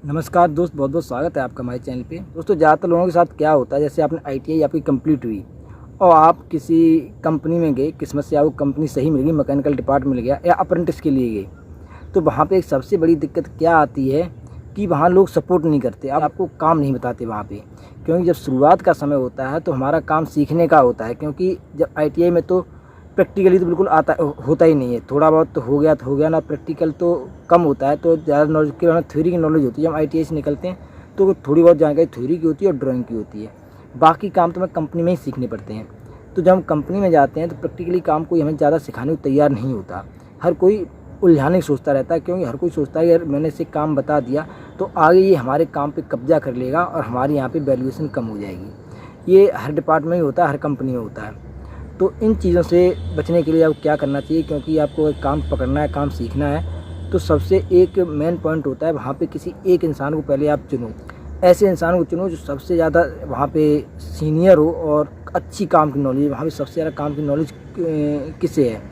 नमस्कार दोस्त, बहुत बहुत स्वागत है आपका हमारे चैनल पे। दोस्तों, ज़्यादातर लोगों के साथ क्या होता है, जैसे आपने आईटीआई आपकी कंप्लीट हुई और आप किसी कंपनी में गए, किस्मत से आपको कंपनी सही मिल गई, मैकेनिकल डिपार्टमेंट मिल गया या अप्रेंटिस के लिए गए, तो वहाँ पे एक सबसे बड़ी दिक्कत क्या आती है कि वहाँ लोग सपोर्ट नहीं करते, आपको काम नहीं बताते वहाँ पे। क्योंकि जब शुरुआत का समय होता है तो हमारा काम सीखने का होता है, क्योंकि जब आईटीआई में तो प्रैक्टिकली तो बिल्कुल आता होता ही नहीं है, थोड़ा बहुत तो हो गया ना, प्रैक्टिकल तो कम होता है। तो ज़्यादा नॉलेज के हमें थ्योरी की नॉलेज होती है। जब आईटीआई से निकलते हैं तो थोड़ी बहुत जानकारी थ्योरी की होती है और ड्राइंग की होती है, बाकी काम तो हमें कंपनी में ही सीखने पड़ते हैं। तो जब हम कंपनी में जाते हैं तो प्रैक्टिकली काम कोई हमें ज़्यादा सिखाने को तैयार नहीं होता। हर कोई उलझाने की सोचता रहता है, क्योंकि हर कोई सोचता है कि अगर मैंने इसे काम बता दिया तो आगे ये हमारे काम पे कब्जा कर लेगा और हमारी यहाँ पे वैल्यूएशन कम हो जाएगी। ये हर डिपार्टमेंट में होता है, हर कंपनी में होता है। तो इन चीज़ों से बचने के लिए आपको क्या करना चाहिए, क्योंकि आपको एक काम पकड़ना है, काम सीखना है, तो सबसे एक मेन पॉइंट होता है, वहाँ पे किसी एक इंसान को पहले आप चुनो। ऐसे इंसान को चुनो जो सबसे ज़्यादा वहाँ पे सीनियर हो और अच्छी काम की नॉलेज, वहाँ पे सबसे ज़्यादा काम की नॉलेज किसे है,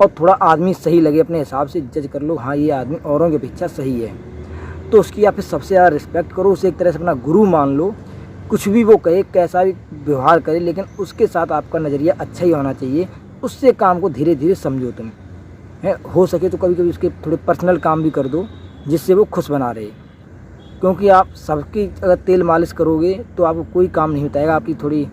और थोड़ा आदमी सही लगे, अपने हिसाब से जज कर लो, हाँ ये आदमी औरों की अपेक्षा सही है, तो उसकी आप सबसे ज़्यादा रिस्पेक्ट करो, उसे एक तरह से अपना गुरु मान लो। कुछ भी वो कहे, कैसा भी व्यवहार करे, लेकिन उसके साथ आपका नज़रिया अच्छा ही होना चाहिए। उससे काम को धीरे धीरे समझो तुम, है हो सके तो कभी कभी उसके थोड़े पर्सनल काम भी कर दो, जिससे वो खुश बना रहे। क्योंकि आप सबकी अगर तेल मालिश करोगे तो आपको कोई काम नहीं बताएगा, आपकी थोड़ी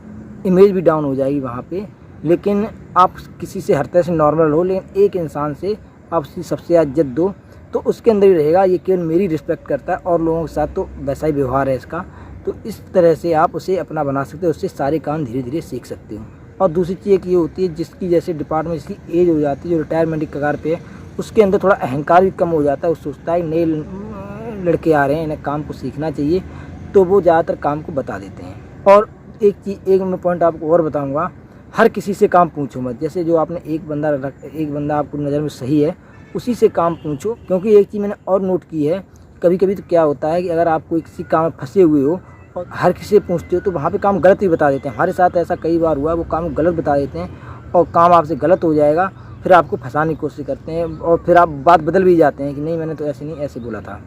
इमेज भी डाउन हो जाएगी वहाँ पे। लेकिन आप किसी से हर तरह से नॉर्मल हो, लेकिन एक इंसान से आप उसकी सबसे ज़्यादा इज्जत दो, तो उसके अंदर ही रहेगा ये केवल मेरी रिस्पेक्ट करता है, और लोगों के साथ तो वैसा ही व्यवहार है इसका। तो इस तरह से आप उसे अपना बना सकते हो, उससे सारे काम धीरे धीरे सीख सकते हो। और दूसरी चीज़ एक ये होती है, जिसकी जैसे डिपार्टमेंट जिसकी एज हो जाती है, जो रिटायरमेंट की कगार पे है, उसके अंदर थोड़ा अहंकार भी कम हो जाता है। वो सोचता है नए लड़के आ रहे हैं, इन्हें काम को सीखना चाहिए, तो वो ज़्यादातर काम को बता देते हैं। और एक मैं पॉइंट आपको और बताऊँगा, हर किसी से काम पूछो मत। जैसे जो आपने एक बंदा आपको नज़र में सही है, उसी से काम पूछो। क्योंकि एक चीज़ मैंने और नोट की है, कभी कभी तो क्या होता है कि अगर आप कोई किसी काम में फंसे हुए हो और हर किसी से पूछते हो, तो वहाँ पे काम गलत ही बता देते हैं। हमारे साथ ऐसा कई बार हुआ, वो काम गलत बता देते हैं और काम आपसे गलत हो जाएगा, फिर आपको फंसाने की कोशिश करते हैं और फिर आप बात बदल भी जाते हैं कि नहीं मैंने तो ऐसे नहीं, ऐसे बोला था।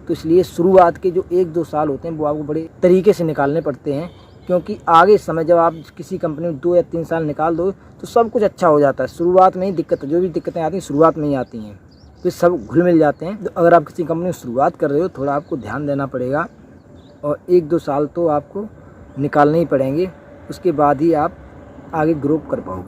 तो इसलिए शुरुआत के जो 1-2 साल होते हैं वो आपको बड़े तरीके से निकालने पड़ते हैं, क्योंकि आगे समय जब आप किसी कंपनी में 2 या 3 साल निकाल दो तो सब कुछ अच्छा हो जाता है। शुरुआत में ही जो भी दिक्कतें आती हैं शुरुआत में ही आती हैं, फिर सब घुल मिल जाते हैं। तो अगर आप किसी कंपनी में शुरुआत कर रहे हो, थोड़ा आपको ध्यान देना पड़ेगा और 1-2 साल तो आपको निकालने ही पड़ेंगे, उसके बाद ही आप आगे ग्रो कर पाओगे।